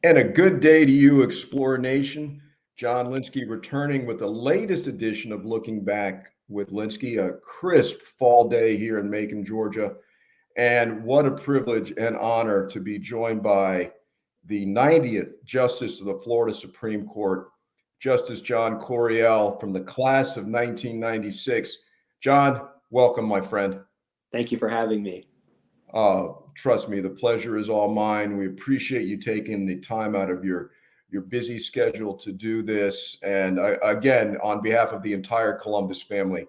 And a good day to you, Explorer Nation. John Lynskey returning with the latest edition of Looking Back with Lynskey, a crisp fall day here in Macon, Georgia. And what a privilege and honor to be joined by the 90th Justice of the Florida Supreme Court, Justice John Couriel from the class of 1996. John, welcome, my friend. Thank you for having me. Trust me, the pleasure is all mine. We appreciate you taking the time out of your busy schedule to do this. And again, on behalf of the entire Columbus family,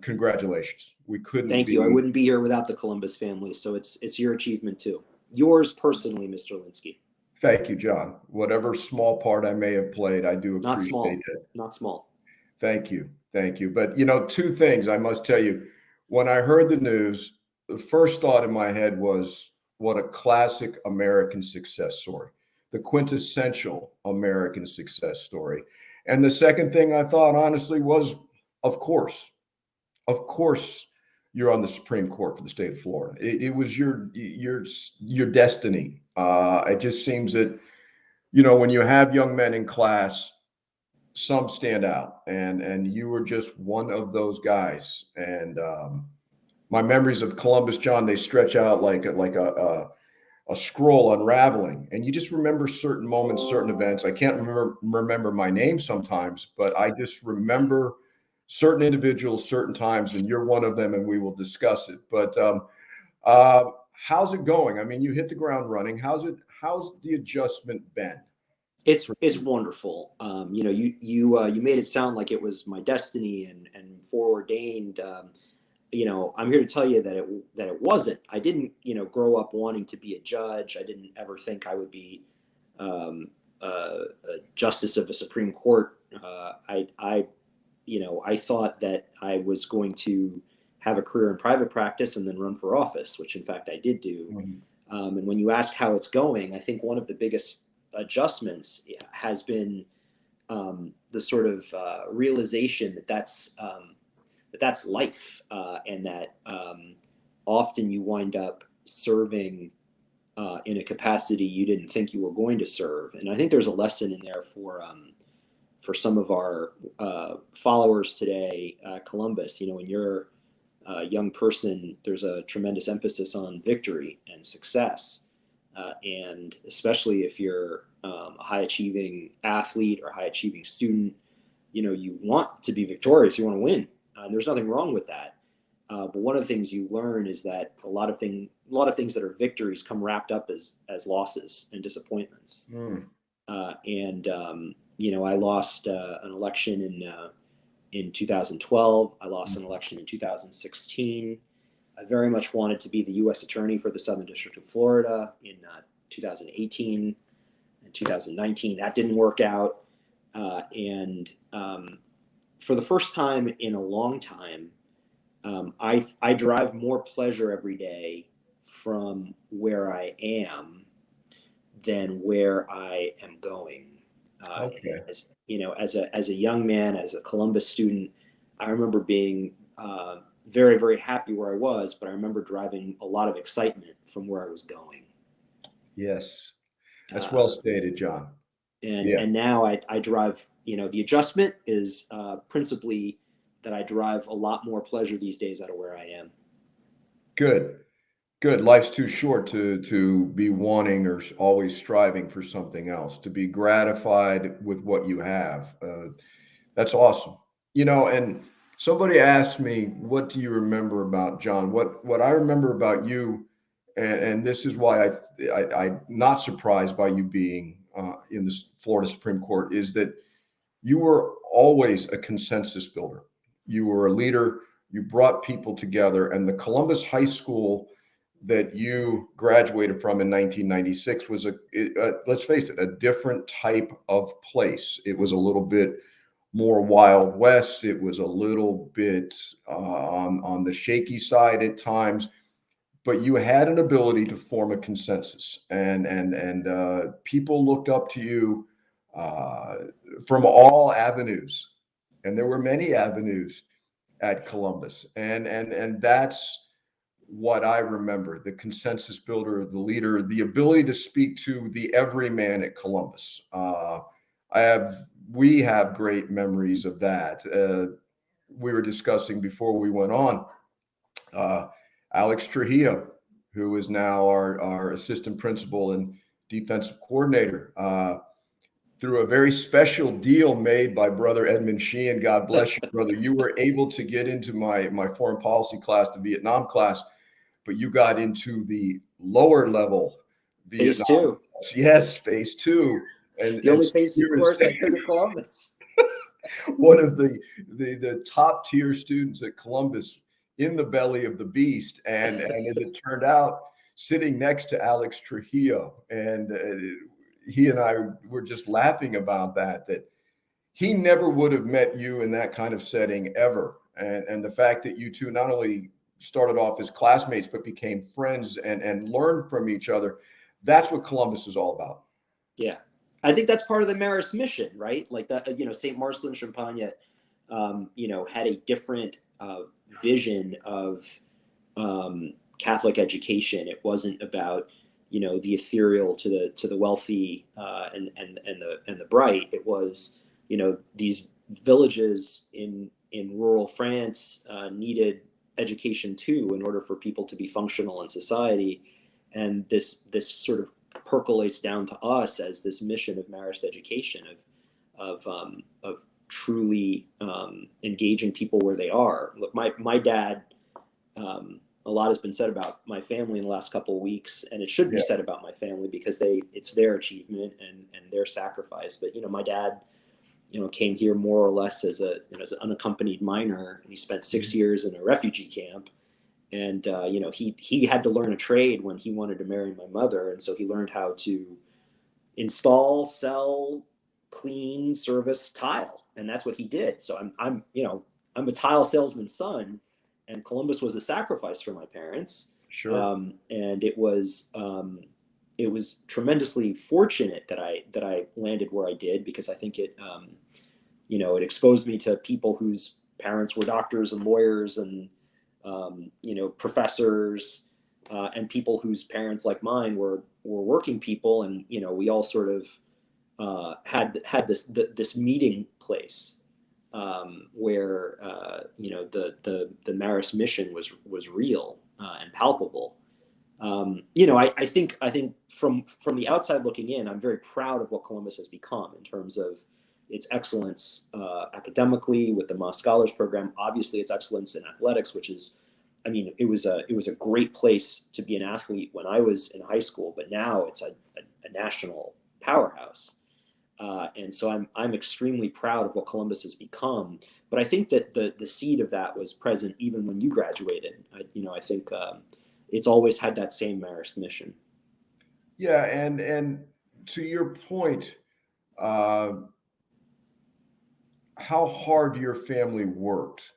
congratulations. We couldn't Thank you. I wouldn't be here without the Columbus family, so it's your achievement too. Yours personally, Mr. Lynskey. Thank you, John. Whatever small part I may have played, I do Not appreciate small. it. Not small. Thank you. Thank you. But, two things I must tell you. When I heard the news, the first thought in my head was what a classic American success story, the quintessential American success story. And the second thing I thought, honestly, was, of course, of course, you're on the Supreme Court for the state of Florida. It was your destiny. It just seems that, when you have young men in class, some stand out, and you were just one of those guys. And my memories of Columbus, John, they stretch out like a scroll unraveling, and you just remember certain moments, certain events. I can't remember my name sometimes, but I just remember certain individuals, certain times, and you're one of them, and we will discuss it. But how's it going? I mean, you hit the ground running. How's the adjustment been? It's wonderful. You made it sound like it was my destiny and foreordained. I'm here to tell you that it wasn't. I didn't, grow up wanting to be a judge. I didn't ever think I would be a justice of a Supreme Court. I thought that I was going to have a career in private practice and then run for office, which in fact I did do. Mhm. And when you ask how it's going, I think one of the biggest adjustments has been the sort of realization that that's life, and that often you wind up serving in a capacity you didn't think you were going to serve. And I think there's a lesson in there for some of our followers today, Columbus. When you're a young person, there's a tremendous emphasis on victory and success. And especially if you're a high achieving athlete or high achieving student, you want to be victorious, you want to win. And there's nothing wrong with that. But one of the things you learn is that a lot of things that are victories come wrapped up as losses and disappointments. Mm. I lost an election in 2012. I lost an election in 2016. I very much wanted to be the U.S. Attorney for the Southern District of Florida in 2018 and 2019. That didn't work out. For the first time in a long time, I derive more pleasure every day from where I am than where I am going. Okay. As a young man, as a Columbus student, I remember being very, very happy where I was, but I remember driving a lot of excitement from where I was going. Yes. That's well Uh, stated, John. and Yeah. and now I drive. The adjustment is principally that I derive a lot more pleasure these days out of where I am. Good. Good. Life's too short to be wanting or always striving for something else. To be gratified with what you have. That's awesome. And somebody asked me, "What do you remember about John?" What I remember about you, and this is why I'm not surprised by you being in the Florida Supreme Court, is that you were always a consensus builder. You were a leader. You brought people together, and the Columbus High School that you graduated from in 1996 was let's face it, a different type of place. It was a little bit more Wild West. It was a little bit on the shaky side at times, but you had an ability to form a consensus, and people looked up to you uh, from all avenues, and there were many avenues at Columbus, and that's what I remember, the consensus builder, the leader, the ability to speak to the everyman at Columbus. We have great memories of that. We were discussing before we went on, uh, Alex Trujillo, who is now our assistant principal and defensive coordinator. Through a very special deal made by brother Edmund Sheehan, God bless you, brother, you were able to get into my foreign policy class, the Vietnam class, but you got into the lower level Phase Vietnam. two. Yes, phase two. The only phase two course I took at Columbus. One of the top tier students at Columbus, in the belly of the beast, and as it turned out, sitting next to Alex Trujillo, and he and I were just laughing about that he never would have met you in that kind of setting ever, and the fact that you two not only started off as classmates but became friends and learned from each other. That's what Columbus is all about. Yeah. I think that's part of the Marist mission, right? Like that, St. Marcelin Champagne, had a different vision of Catholic education. It wasn't about, the ethereal to the wealthy and the bright. It was, these villages in rural France needed education too in order for people to be functional in society, and this sort of percolates down to us as this mission of Marist education of truly engaging people where they are. Look, my dad. A lot has been said about my family in the last couple of weeks, and it should be said about my family because it's their achievement and their sacrifice. But my dad, came here more or less as an unaccompanied minor, and he spent 6 years in a refugee camp. And he had to learn a trade when he wanted to marry my mother, and so he learned how to install, sell, clean, service tile, and that's what he did. So I'm a tile salesman's son, and Columbus was a sacrifice for my parents. Sure. And it was tremendously fortunate that I landed where I did, because I think it exposed me to people whose parents were doctors and lawyers and professors, and people whose parents, like mine, were working people, and we all sort of had this meeting place where the Marist mission was real and palpable. I think from the outside looking in, I'm very proud of what Columbus has become in terms of its excellence academically with the Moss Scholars Program. Obviously, its excellence in athletics, which is, it was a great place to be an athlete when I was in high school, but now it's a national powerhouse. And so I'm extremely proud of what Columbus has become. But I think that the seed of that was present even when you graduated. I think it's always had that same Marist mission. Yeah, and to your point, how hard your family worked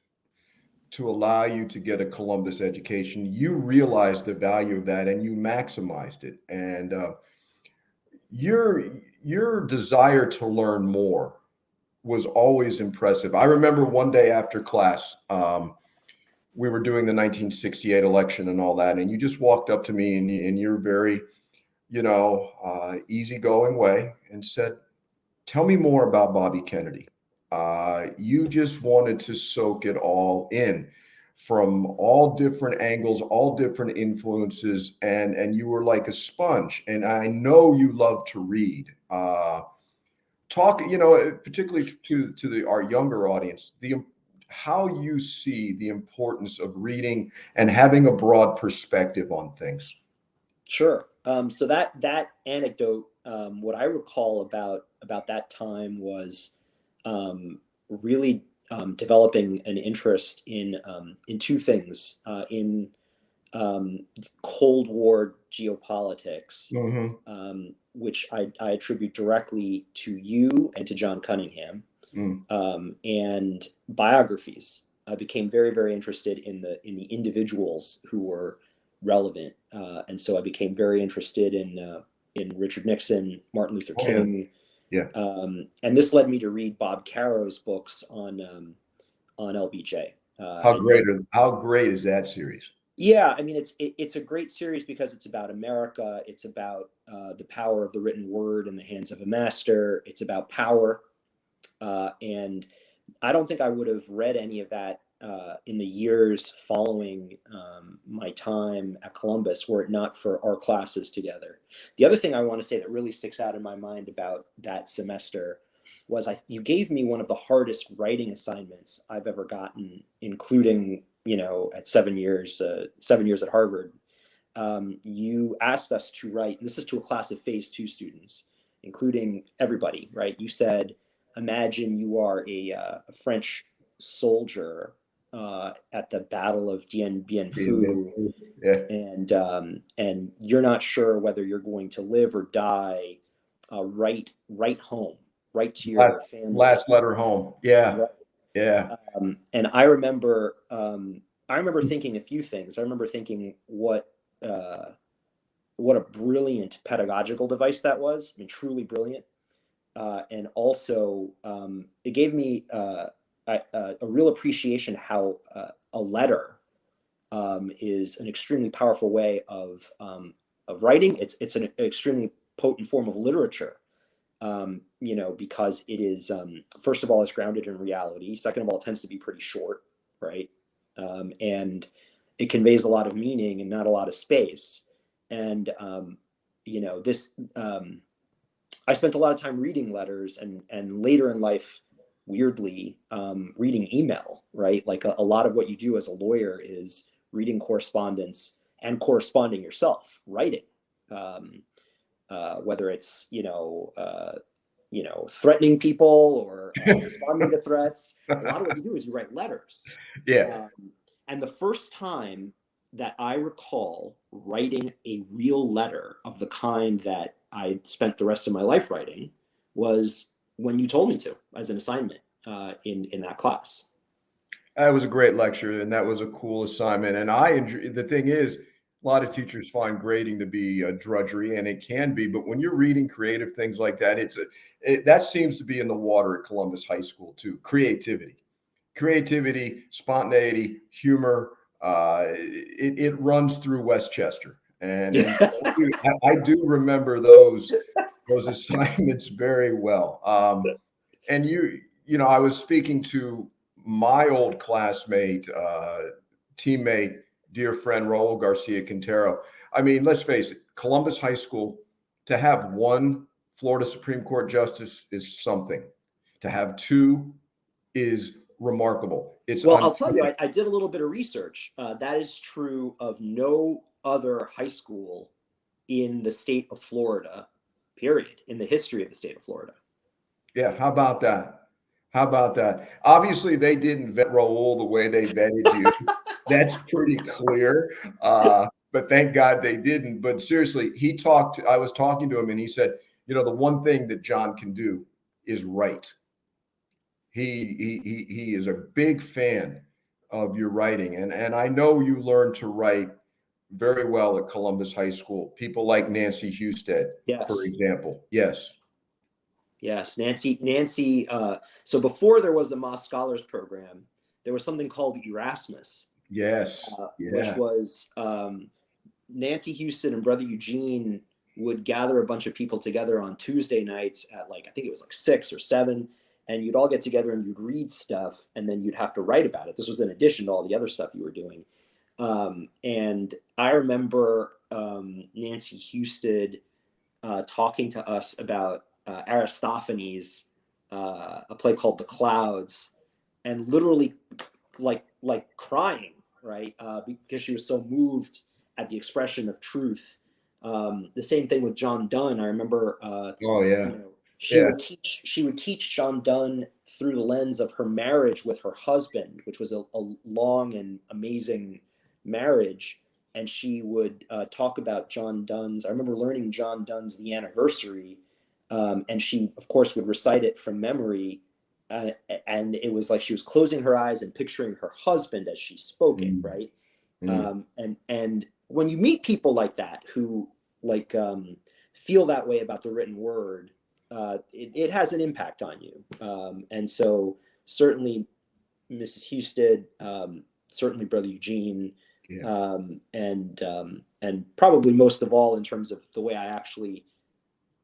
to allow you to get a Columbus education, you realized the value of that and you maximized it. And your desire to learn more was always impressive. I remember one day after class, we were doing the 1968 election and all that, and you just walked up to me in your very, easygoing way and said, "Tell me more about Bobby Kennedy." You just wanted to soak it all in from all different angles, all different influences, and you were like a sponge. And I know you love to read. Talk, particularly to our younger audience, how you see the importance of reading and having a broad perspective on things. Sure. So that anecdote, what I recall about that time was really developing an interest in two things, in Cold War geopolitics, which I attribute directly to you and to John Cunningham, and biographies. I became very, very interested in the individuals who were relevant, and so I became very interested in Richard Nixon, Martin Luther King. Yeah. And this led me to read Bob Caro's books on LBJ. How great is that series? Yeah, I mean, it's a great series because it's about America. It's about the power of the written word in the hands of a master. It's about power, and I don't think I would have read any of that in the years following my time at Columbus were it not for our classes together. The other thing I want to say that really sticks out in my mind about that semester was you gave me one of the hardest writing assignments I've ever gotten, including, at 7 years at Harvard. You asked us to write, and this is to a class of phase two students, including everybody, right? You said, imagine you are a French soldier at the Battle of Dien Bien Phu, Yeah. and you're not sure whether you're going to live or die. Write home, write to Last, your family. last letter home. Yeah. Right. Yeah. And I remember thinking a few things. I remember thinking what a brilliant pedagogical device that was. I mean, truly brilliant. And also, it gave me a real appreciation how a letter is an extremely powerful way of writing. It's an extremely potent form of literature. Because it is, first of all, it's grounded in reality. Second of all, it tends to be pretty short, right? And it conveys a lot of meaning and not a lot of space. And this I spent a lot of time reading letters, and later in life, weirdly, reading email, right? Like a lot of what you do as a lawyer is reading correspondence and corresponding yourself, writing. Whether it's threatening people or responding to threats. A lot of what you do is you write letters. Yeah. And the first time that I recall writing a real letter of the kind that I spent the rest of my life writing was when you told me to, as an assignment in that class. That was a great lecture, and that was a cool assignment. And I enjoy. The thing is, a lot of teachers find grading to be a drudgery, and it can be. But when you're reading creative things like that, that seems to be in the water at Columbus High School too. Creativity, spontaneity, humor. It runs through Westchester, and so I do remember those assignments very well. And I was speaking to my old classmate, teammate, dear friend Raul Garcia Quintero. I mean, let's face it, Columbus High School, to have one Florida Supreme Court justice is something. To have two is remarkable. It's Well, I'll tell you, I did a little bit of research. That is true of no other high school in the state of Florida, period, in the history of the state of Florida. Yeah, how about that? How about that? Obviously, they didn't vet Raul the way they vetted you. That's pretty clear. But thank God they didn't. But seriously, I was talking to him and he said, the one thing that John can do is write. He is a big fan of your writing. And I know you learned to write very well at Columbus High School. People like Nancy Husted, for Yes. example. Yes. Yes, Nancy. So before there was the Moss Scholars Program, there was something called Erasmus, Yes. which Yeah. was Nancy Houston and Brother Eugene would gather a bunch of people together on Tuesday nights at I think it was 6 or 7, and you'd all get together and you'd read stuff, and then you'd have to write about it. This was in addition to all the other stuff you were doing. And I remember Nancy Houston talking to us about Aristophanes, a play called The Clouds, and literally like crying, right? Because she was so moved at the expression of truth. The same thing with John Donne. I remember, Oh yeah. she Yeah. would teach John Donne through the lens of her marriage with her husband, which was a long and amazing marriage. And she would talk about John Donne's. I remember learning John Donne's The Anniversary, and she, of course, would recite it from memory. And it was like she was closing her eyes and picturing her husband as she spoke it, right? And when you meet people like that who feel that way about the written word, it has an impact on you. And so certainly Mrs. Houston, certainly Brother Eugene, Yeah. And probably most of all in terms of the way I actually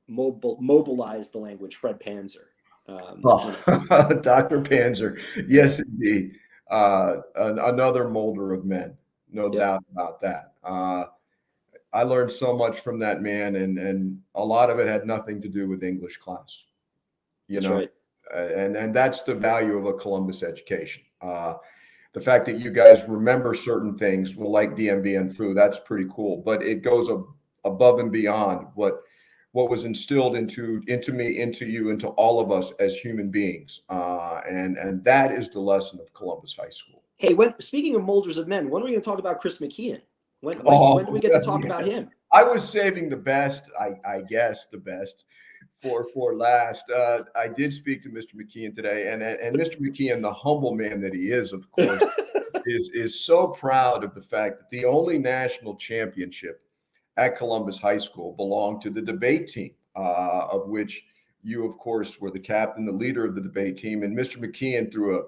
mobilize the language, Fred Panzer. Oh, Dr. Panzer. Yes, indeed. Another molder of men, no Yep, doubt about that. I learned so much from that man, and a lot of it had nothing to do with English class, you that's know, right. and that's the value of a Columbus education. The fact that you guys remember certain things, well, like DMB and Fu, that's pretty cool. But it goes above and beyond what was instilled into me, into you, into all of us as human beings, and that is the lesson of Columbus High School. Hey, speaking of molders of men, when are we going to talk about Chris Mckeon? When do we Oh, get to talk about yes. him? I was saving the best, I guess the best for last. I did speak to Mr. Mckeon today, and Mr. Mckeon, the humble man that he is, of course, is so proud of the fact that the only national championship at Columbus High School belonged to the debate team, of which you, of course, were the captain, the leader of the debate team, and Mr. Mckeon, through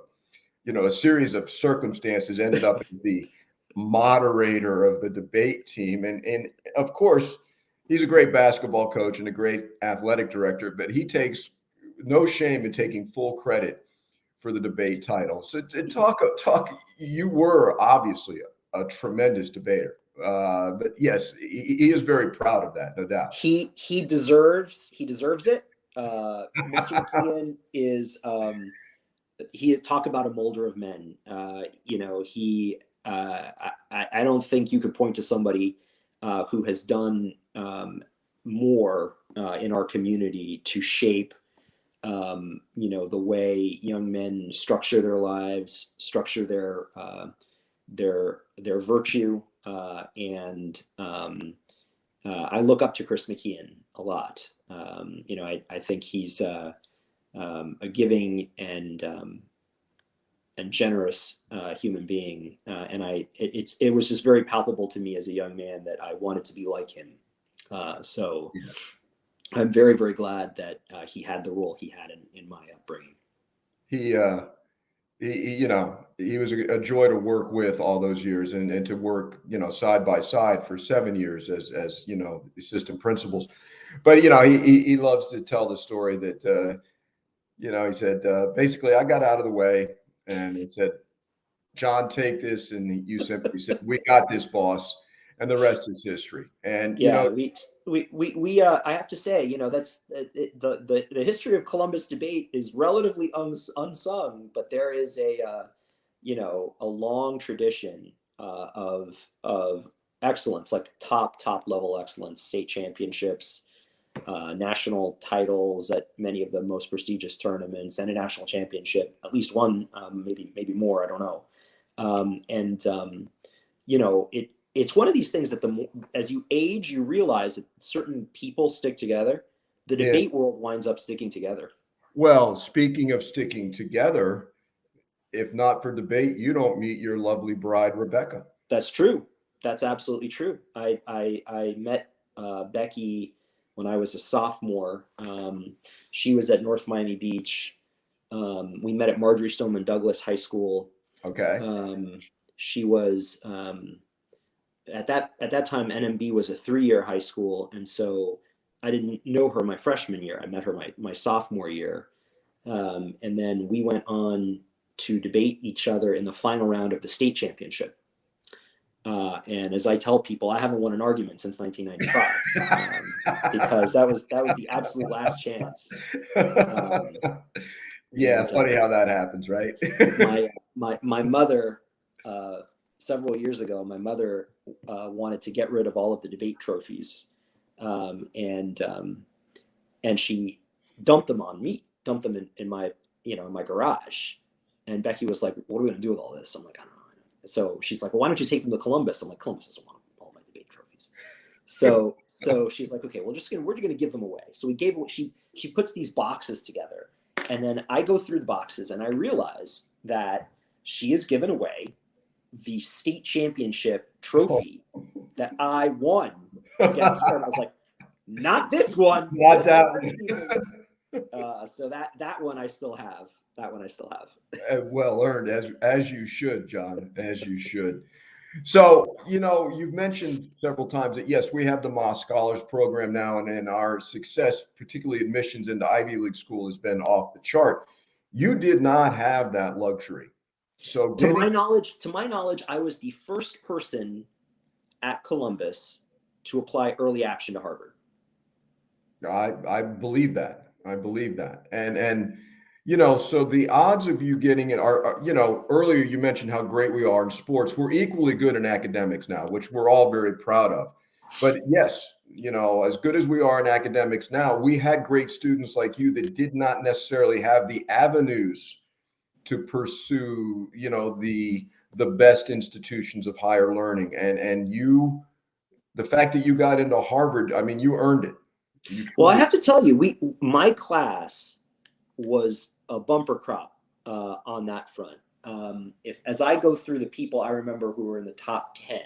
a series of circumstances, ended up as the moderator of the debate team, and of course, he's a great basketball coach and a great athletic director, but he takes no shame in taking full credit for the debate title. So talk. You were obviously a tremendous debater, but yes, he is very proud of that, no doubt. He deserves it. Mr. McKeon is he talk about a molder of men. I don't think you could point to somebody who has done more in our community to shape the way young men structure their lives, structure their virtue, and I look up to Chris McKeon a lot. I think he's a giving and generous human being, and it was just very palpable to me as a young man that I wanted to be like him. So Yeah. I'm very, very glad that he had the role he had in my upbringing. He was a joy to work with all those years, and to work side by side for 7 years as assistant principals. But he loves to tell the story that he said basically I got out of the way and he said, John, take this, and you simply said, we got this, boss, and the rest is history. And Yeah, we I have to say, that's the history of Columbus debate is relatively unsung, but there is a long tradition of excellence, like top level excellence, state championships, national titles at many of the most prestigious tournaments, and a national championship, at least one, maybe more, I don't know. And it's one of these things that as you age, you realize that certain people stick together. The yeah. debate world winds up sticking together. Well, speaking of sticking together, if not for debate, you don't meet your lovely bride, Rebecca. That's true. That's absolutely true. I met Becky when I was a sophomore. She was at North Miami Beach. We met at Marjorie Stoneman Douglas High School. Okay. She was at that time NMB was a 3-year high school, and so I didn't know her my freshman year. I met her my sophomore year, and then we went on to debate each other in the final round of the state championship. And as I tell people, I haven't won an argument since 1995 because that was the absolute last chance. Yeah, funny how that happens, right? my mother, several years ago, my mother wanted to get rid of all of the debate trophies, and she dumped them on me, dumped them in my in my garage. And Becky was like, "What are we gonna do with all this?" I'm like, "I don't know." So she's like, "Well, why don't you take them to Columbus?" I'm like, "Columbus doesn't want all my debate trophies." So she's like, "Okay, we're gonna give them away." So she puts these boxes together, and then I go through the boxes and I realize that she has given away the state championship trophy that I won against her. And I was like, "Not this one, not that one." So that one I still have. That one I still have. Well earned, as you should, John, as you should. So, you've mentioned several times that yes, we have the Moss Scholars Program now, and our success, particularly admissions into Ivy League school, has been off the chart. You did not have that luxury. So getting, To my knowledge, I was the first person at Columbus to apply early action to Harvard. I believe that. I believe that. And so the odds of you getting it are, earlier you mentioned how great we are in sports. We're equally good in academics now, which we're all very proud of. But yes, as good as we are in academics now, we had great students like you that did not necessarily have the avenues to pursue, the best institutions of higher learning. And the fact that you got into Harvard, I mean, you earned it. You Well, I truly. have to tell you, my class was a bumper crop on that front. If as I go through the people I remember who were in the top 10,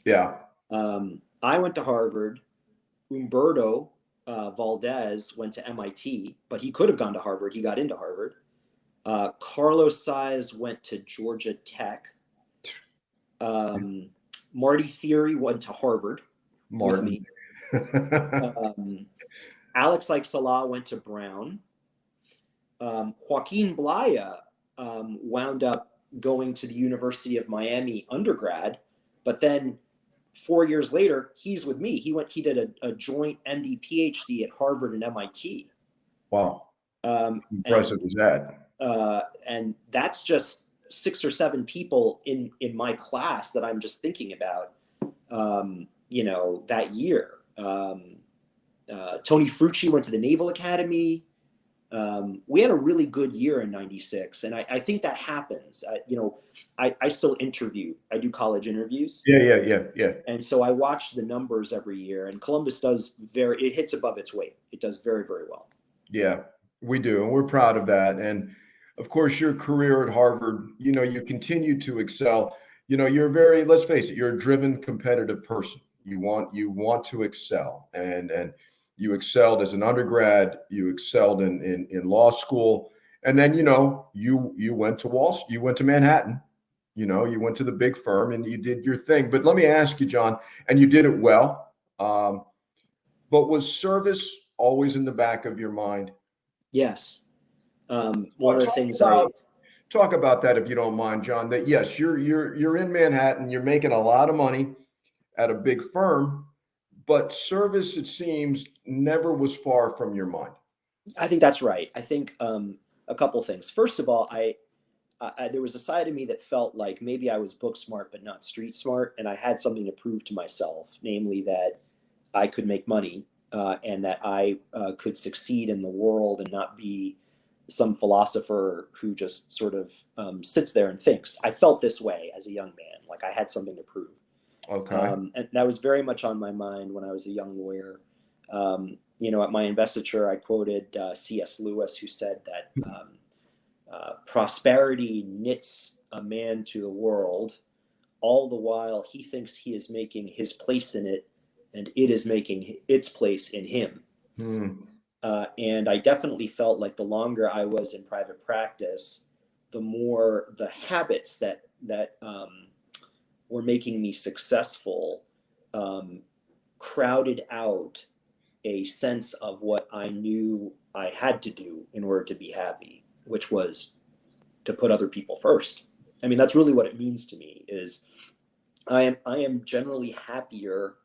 Yeah. I went to Harvard. Umberto Valdez went to MIT, but he could have gone to Harvard. He got into Harvard. Carlos Size went to Georgia Tech. Marty Theory went to Harvard with Martin. me. Alex Salah went to Brown. Joaquin Blaya wound up going to the University of Miami undergrad, but then 4 years later, he's with me. He did a joint MD PhD at Harvard and MIT. Wow. Impressive And is that? and that's just 6 or 7 people in my class that I'm just thinking about. That year. Tony Frucci went to the Naval Academy. We had a really good year in '96, and I think that happens. I still interview. I do college interviews. Yeah. And so I watch the numbers every year, and Columbus it hits above its weight. It does very, very well. Yeah, we do. And we're proud of that. And of course, your career at Harvard, you continue to excel. You're let's face it, you're a driven, competitive person. You want to excel. And you excelled as an undergrad, you excelled in law school. And then, you went to you went to Manhattan, you went to the big firm and you did your thing. But let me ask you, John, and you did it well. But was service always in the back of your mind? Yes. One Well, of the things I talk about that if you don't mind, John. That yes, you're in Manhattan, you're making a lot of money at a big firm, but service, it seems, never was far from your mind. I think that's right. I think a couple things. First of all, there was a side of me that felt like maybe I was book smart but not street smart, and I had something to prove to myself, namely that I could make money and that I could succeed in the world and not be some philosopher who just sort of sits there and thinks. I felt this way as a young man, like I had something to prove. Okay. And that was very much on my mind when I was a young lawyer. At my investiture, I quoted C.S. Lewis, who said that prosperity knits a man to the world, all the while he thinks he is making his place in it, and it is making its place in him. And I definitely felt like the longer I was in private practice, the more the habits that were making me successful crowded out a sense of what I knew I had to do in order to be happy, which was to put other people first. I mean, that's really what it means to me. Is I am generally happier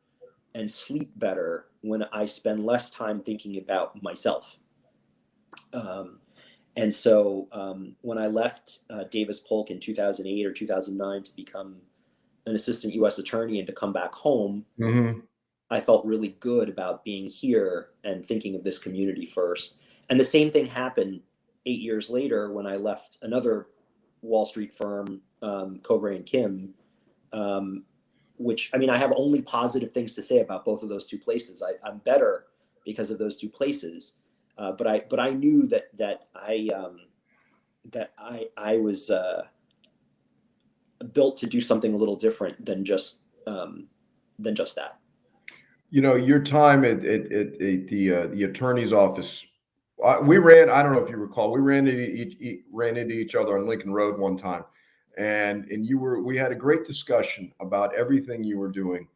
and sleep better when I spend less time thinking about myself. And so when I left Davis Polk in 2008 or 2009 to become an assistant U.S. attorney and to come back home, I felt really good about being here and thinking of this community first. And the same thing happened 8 years later when I left another Wall Street firm, Couriel and Kim, which, I mean, I have only positive things to say about both of those two places. I'm better because of those two places, but I knew that I was built to do something a little different than just that. Your time at the attorney's office, we ran. I don't know if you recall. We ran into each other on Lincoln Road one time, and we had a great discussion about everything you were doing,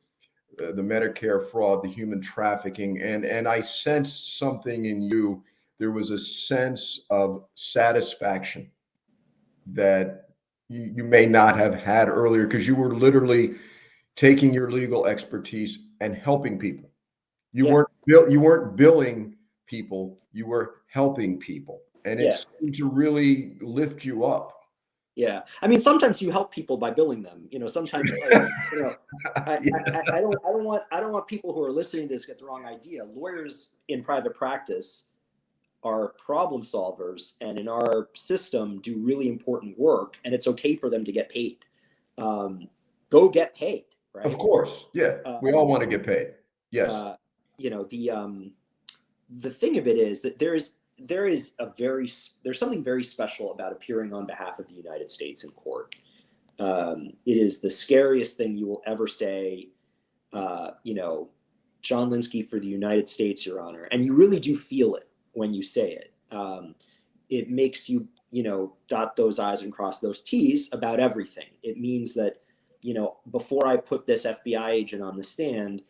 the Medicare fraud, the human trafficking, and I sensed something in you. There was a sense of satisfaction that you may not have had earlier, because you were literally taking your legal expertise and helping people. Yeah. You weren't billing people, you were helping people, and it Yeah. seemed to really lift you up. Yeah. I mean, sometimes you help people by billing them. Sometimes, like, Yeah. I don't want people who are listening to this get the wrong idea. Lawyers in private practice are problem solvers, and in our system do really important work, and it's okay for them to get paid. Go get paid, Of right? course. Yeah. We all want to get paid. Yes. The thing of it is that there's something very special about appearing on behalf of the United States in court. It is the scariest thing you will ever say. John Lynskey for the United States, Your Honor, and you really do feel it when you say it. It makes you, dot those I's and cross those T's about everything. It means that, before I put this FBI agent on the stand,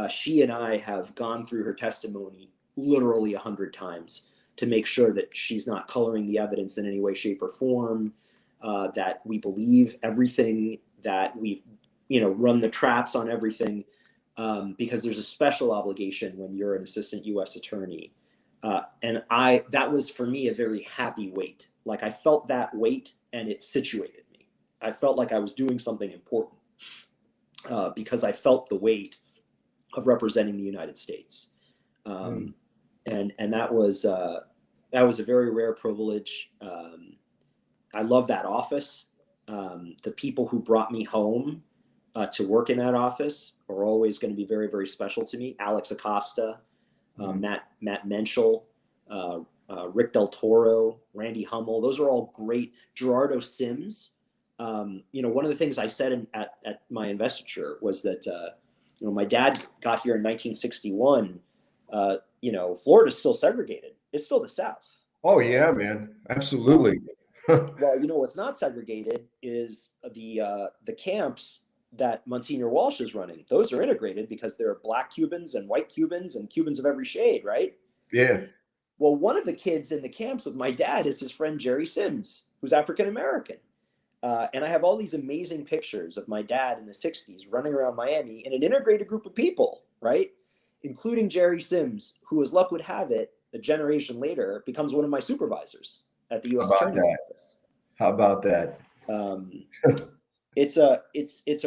she and I have gone through her testimony literally 100 times to make sure that she's not coloring the evidence in any way, shape, or form, that we believe everything, that we've, run the traps on everything, because there's a special obligation when you're an assistant U.S. attorney. And that was for me a very happy wait. Like, I felt that weight and it situated me. I felt like I was doing something important, because I felt the weight of representing the United States. And that was a very rare privilege. I love that office. The people who brought me home to work in that office are always going to be very, very special to me. Alex Acosta, Matt Menschel, Rick Del Toro, Randy Hummel. Those are all great. Gerardo Sims. One of the things I said at my investiture was that my dad got here in 1961. Florida's still segregated. It's still the South. Oh yeah, man. Absolutely. Well, what's not segregated is the camps that Monsignor Walsh is running. Those are integrated because there are Black Cubans and white Cubans and Cubans of every shade, right? Yeah. Well, one of the kids in the camps with my dad is his friend Jerry Sims, who's African American. And I have all these amazing pictures of my dad in the 60s running around Miami in an integrated group of people, right? Including Jerry Sims, who, as luck would have it, a generation later becomes one of my supervisors at the U.S. Attorney's Office. How about that? It's a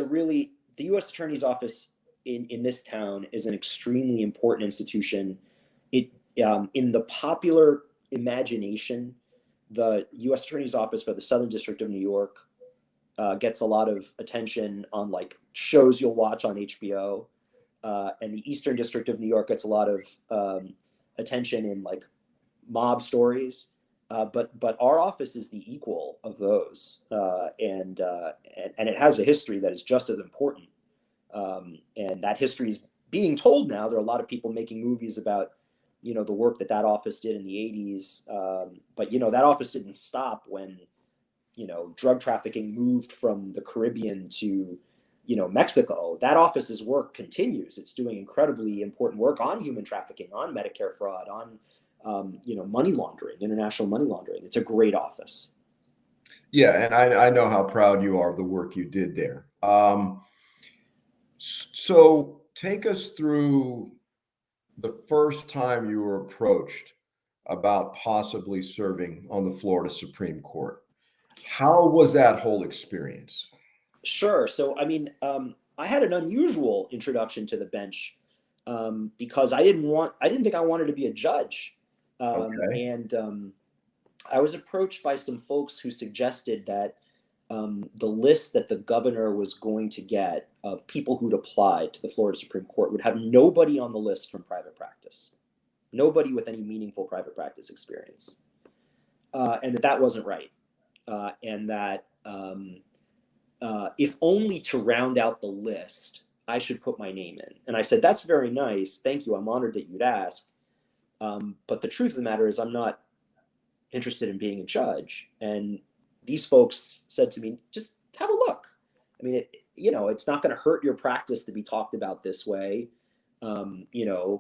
really, the U.S. Attorney's Office in this town is an extremely important institution. It in the popular imagination, the U.S. Attorney's Office for the Southern District of New York gets a lot of attention on like shows you'll watch on HBO, and the Eastern District of New York gets a lot of attention in like mob stories. But our office is the equal of those, and it has a history that is just as important. And that history is being told now. There are a lot of people making movies about the work that office did in the 80s. But that office didn't stop when drug trafficking moved from the Caribbean to Mexico. That office's work continues. It's doing incredibly important work on human trafficking, on Medicare fraud, on money laundering, international money laundering. It's a great office. Yeah, and I know how proud you are of the work you did there. So take us through the first time you were approached about possibly serving on the Florida Supreme Court. How was that whole experience? Sure. So, I mean, I had an unusual introduction to the bench, because I didn't think I wanted to be a judge. Okay. And I was approached by some folks who suggested that the list that the governor was going to get of people who'd applied to the Florida Supreme Court would have nobody on the list from private practice, nobody with any meaningful private practice experience, and that wasn't right, and that if only to round out the list, I should put my name in. And I said, that's very nice. Thank you. I'm honored that you'd ask. But the truth of the matter is I'm not interested in being a judge. And these folks said to me, just have a look. I mean, it's not going to hurt your practice to be talked about this way. The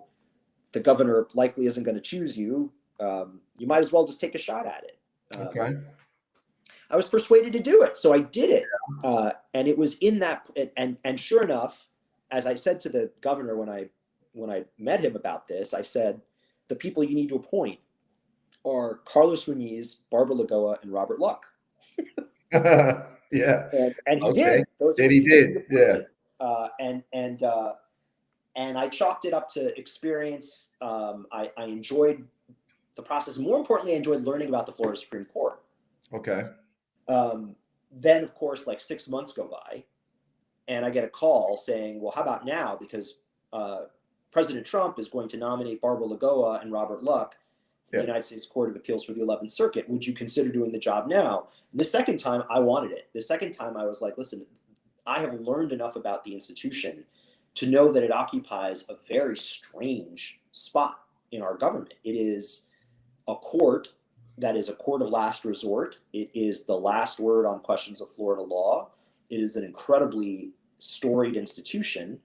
governor likely isn't going to choose you. You might as well just take a shot at it. Okay. I was persuaded to do it, so I did it, and it was in that. And sure enough, as I said to the governor when I met him about this, I said, the people you need to appoint are Carlos Muñiz, Barbara Lagoa, and Robert Luck. Yeah. And he Okay. did. Those are And the he people did. he appointed. And I chalked it up to experience. I enjoyed the process. More importantly, I enjoyed learning about the Florida Supreme Court. Okay. Then, of course, like 6 months go by, and I get a call saying, well, how about now? Because President Trump is going to nominate Barbara Lagoa and Robert Luck to the United States Court of Appeals for the 11th Circuit. Would you consider doing the job now? And the second time, I wanted it. The second time, I was like, listen, I have learned enough about the institution to know that it occupies a very strange spot in our government. It is a court that is a court of last resort. It is the last word on questions of Florida law. It is an incredibly storied institution.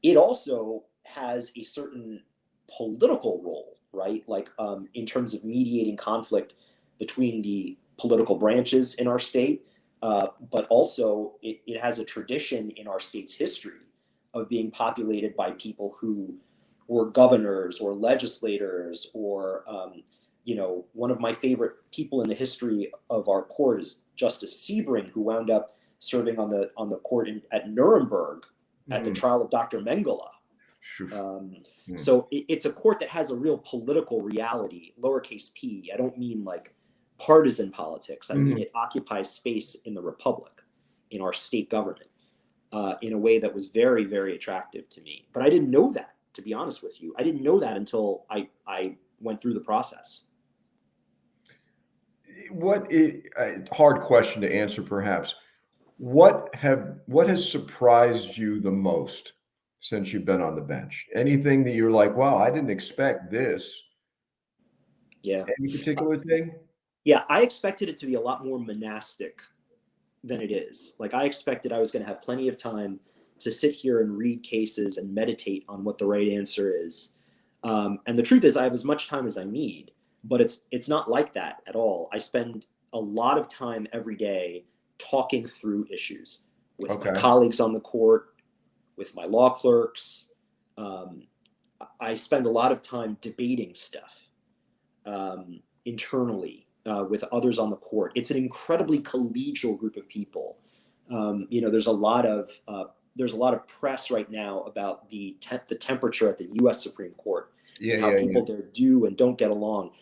It also has a certain political role, right? Like in terms of mediating conflict between the political branches in our state, but also it has a tradition in our state's history of being populated by people who were governors or legislators or one of my favorite people in the history of our court is Justice Sebring, who wound up serving on the court at Nuremberg at the trial of Dr. Mengele. So it's a court that has a real political reality, lowercase p. I don't mean like partisan politics. I mean it occupies space in the republic, in our state government, in a way that was very, very attractive to me. But I didn't know that, to be honest with you. I didn't know that until I went through the process. Hard question to answer, perhaps. What has surprised you the most since you've been on the bench? Anything that you're like, wow, I didn't expect this? Yeah. Any particular thing? Yeah, I expected it to be a lot more monastic than it is. Like I expected I was going to have plenty of time to sit here and read cases and meditate on what the right answer is. And the truth is I have as much time as I need, but it's not like that at all. I spend a lot of time every day talking through issues with my colleagues on the court, with my law clerks. I spend a lot of time debating stuff internally with others on the court. It's an incredibly collegial group of people. There's a lot of press right now about the temperature at the U.S. Supreme Court, how people there do and don't get along.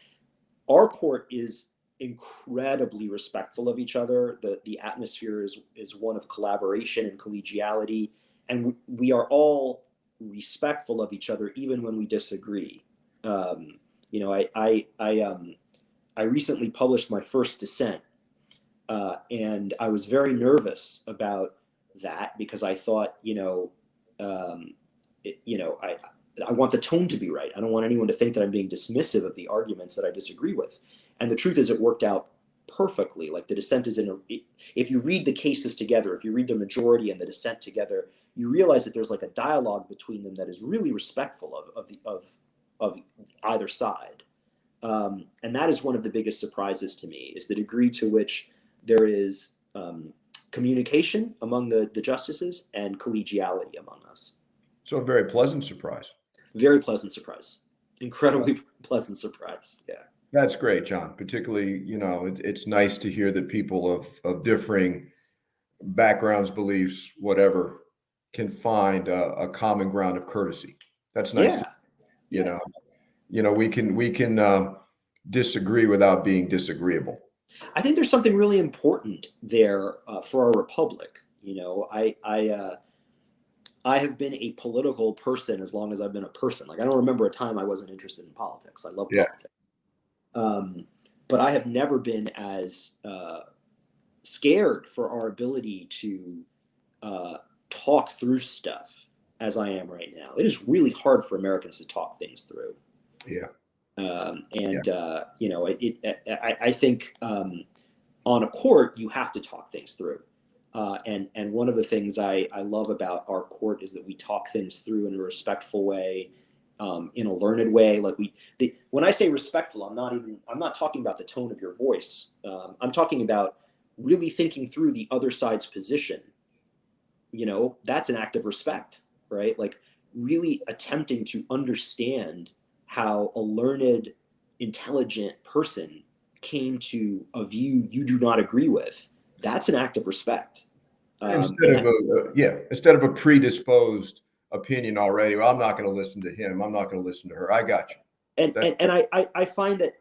Our court is incredibly respectful of each other. The atmosphere is one of collaboration and collegiality, and we are all respectful of each other even when we disagree. I recently published my first dissent, and I was very nervous about that because I thought, I want the tone to be right. I don't want anyone to think that I'm being dismissive of the arguments that I disagree with. And the truth is, it worked out perfectly. Like the dissent is if you read the cases together, if you read the majority and the dissent together, you realize that there's like a dialogue between them that is really respectful of either side. And that is one of the biggest surprises to me, is the degree to which there is communication among the justices and collegiality among us. So a very pleasant surprise. Very pleasant surprise. Incredibly pleasant surprise. Yeah. That's great, John. Particularly, it's nice to hear that people of differing backgrounds, beliefs, whatever, can find a common ground of courtesy. That's nice. We can disagree without being disagreeable. I think there's something really important there for our republic. I have been a political person as long as I've been a person. Like I don't remember a time I wasn't interested in politics. I love politics. But I have never been as scared for our ability to talk through stuff as I am right now. It is really hard for Americans to talk things through. Yeah. I think on on a court, you have to talk things through. And one of the things I love about our court is that we talk things through in a respectful way, in a learned way. Like when I say respectful, I'm not talking about the tone of your voice. I'm talking about really thinking through the other side's position. That's an act of respect, right? Like really attempting to understand how a learned, intelligent person came to a view you do not agree with. That's an act of respect. Instead of a predisposed opinion already. Well, I'm not going to listen to him. I'm not going to listen to her. I got you. And I find that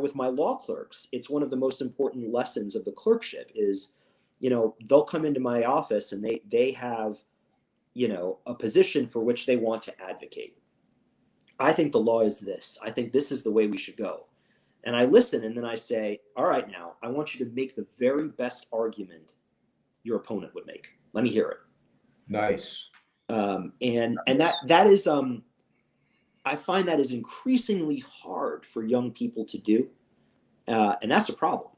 with my law clerks, it's one of the most important lessons of the clerkship is, they'll come into my office and they have, a position for which they want to advocate. I think the law is this. I think this is the way we should go. And I listen, and then I say, all right, now I want you to make the very best argument your opponent would make. Let me hear it. Nice. And that is, I find that is increasingly hard for young people to do. And that's a problem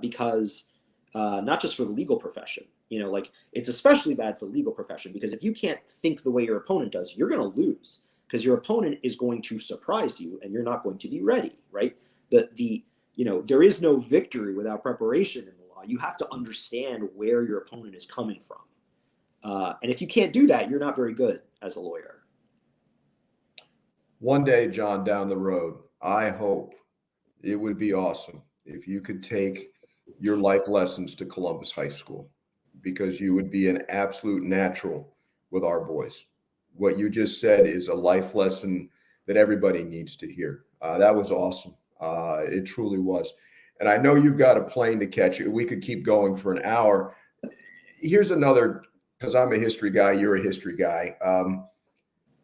because not just for the legal profession, it's especially bad for the legal profession, because if you can't think the way your opponent does, you're going to lose, because your opponent is going to surprise you and you're not going to be ready, right? There is no victory without preparation in the law. You have to understand where your opponent is coming from. And if you can't do that, you're not very good as a lawyer. One day, John, down the road, I hope it would be awesome if you could take your life lessons to Columbus High School, because you would be an absolute natural with our boys. What you just said is a life lesson that everybody needs to hear. That was awesome. It truly was. And I know you've got a plane to catch. We could keep going for an hour. Here's another, because I'm a history guy, you're a history guy.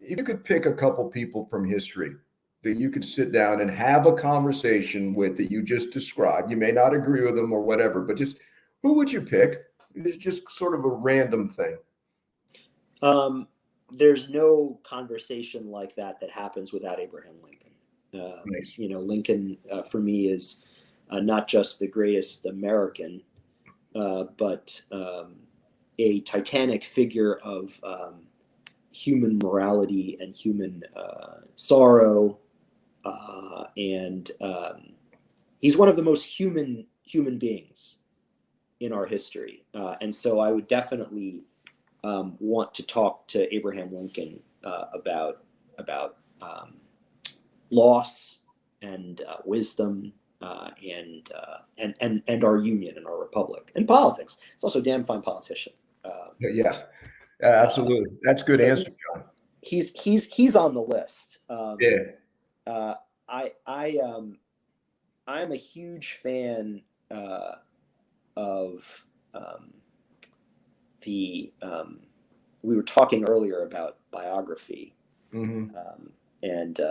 If you could pick a couple people from history that you could sit down and have a conversation with that you just described, you may not agree with them or whatever, but just who would you pick? It's just sort of a random thing. There's no conversation like that happens without Abraham Lincoln. Nice. Lincoln for me is not just the greatest American, but a titanic figure of human morality and human sorrow, and he's one of the most human beings in our history, and so I would definitely want to talk to Abraham Lincoln about loss and wisdom, and our union and our republic and politics. It's also a damn fine politician. Yeah, absolutely. That's a good answer, John. He's on the list. Yeah. I'm a huge fan of we were talking earlier about biography. Mm-hmm. And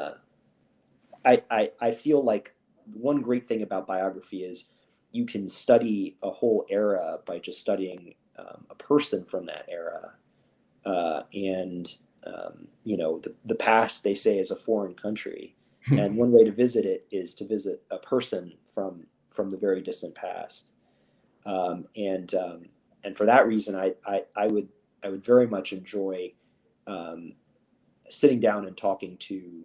I feel like one great thing about biography is you can study a whole era by just studying a person from that era. The past, they say, is a foreign country. And one way to visit it is to visit a person from the very distant past. And for that reason, I would very much enjoy sitting down and talking to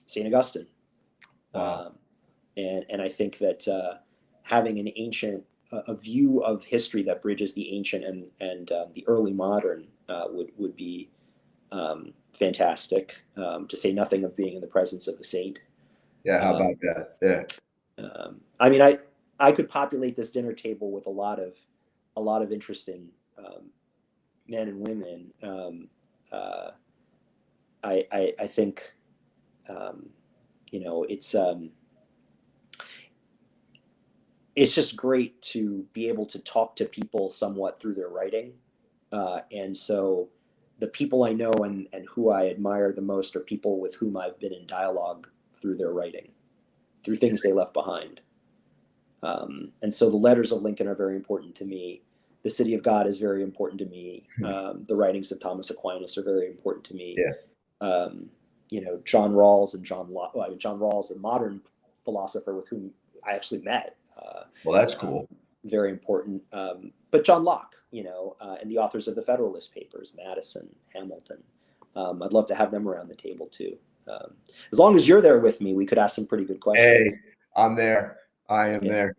St. Augustine. Wow. And I think that having an a view of history that bridges the ancient and the early modern would be fantastic. To say nothing of being in the presence of a saint. Yeah, how about that? Yeah. I could populate this dinner table with a lot of interesting men and women. I think it's just great to be able to talk to people somewhat through their writing, and so the people I know and who I admire the most are people with whom I've been in dialogue through their writing, through things they left behind. And so the letters of Lincoln are very important to me. The City of God is very important to me. The writings of Thomas Aquinas are very important to me. Yeah. John Rawls and John Rawls, a modern philosopher with whom I actually met Well, that's cool. Very important. But John Locke, and the authors of the Federalist Papers, Madison, Hamilton. I'd love to have them around the table too. As long as you're there with me, we could ask some pretty good questions. Hey, I'm there. I am there.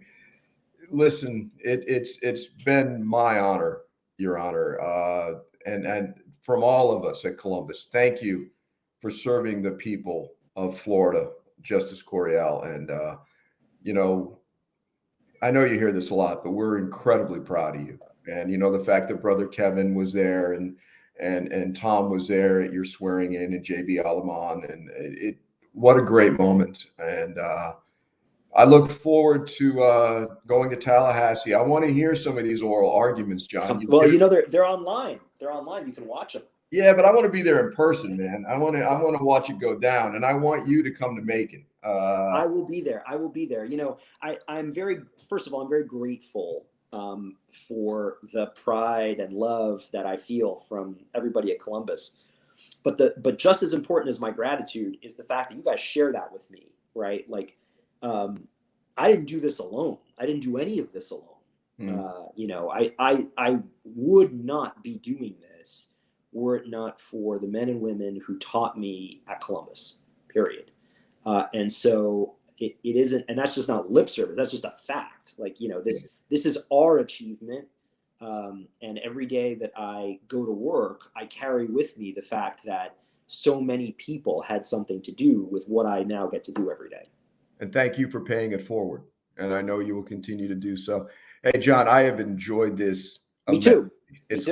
Listen, it's been my honor, Your Honor, and from all of us at Columbus, thank you for serving the people of Florida, Justice Couriel. And I know you hear this a lot, but we're incredibly proud of you. And the fact that Brother Kevin was there and Tom was there at your swearing in, and JB Alamon, and what a great moment. And I look forward to going to Tallahassee. I want to hear some of these oral arguments, John. They're online. They're online. You can watch them. Yeah, but I want to be there in person, man. I want to watch it go down, and I want you to come to Macon. I will be there. I'm first of all, I'm very grateful for the pride and love that I feel from everybody at Columbus. But just as important as my gratitude is the fact that you guys share that with me, right? Like, I didn't do this alone. I didn't do any of this alone. I would not be doing this were it not for the men and women who taught me at Columbus, period. And so it isn't, and that's just not lip service. That's just a fact. Like, this is our achievement. And every day that I go to work, I carry with me the fact that so many people had something to do with what I now get to do every day. And thank you for paying it forward. And I know you will continue to do so. Hey, John, I have enjoyed this. Me too. It's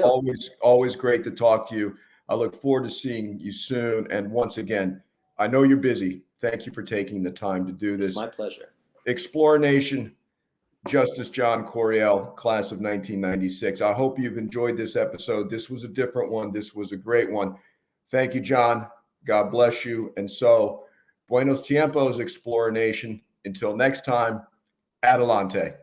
always great to talk to you. I look forward to seeing you soon. And once again, I know you're busy. Thank you for taking the time to do this. It's my pleasure. Explore Nation, Justice John Couriel, class of 1996. I hope you've enjoyed this episode. This was a different one. This was a great one. Thank you, John. God bless you. And so, buenos tiempos, Explore Nation. Until next time, adelante.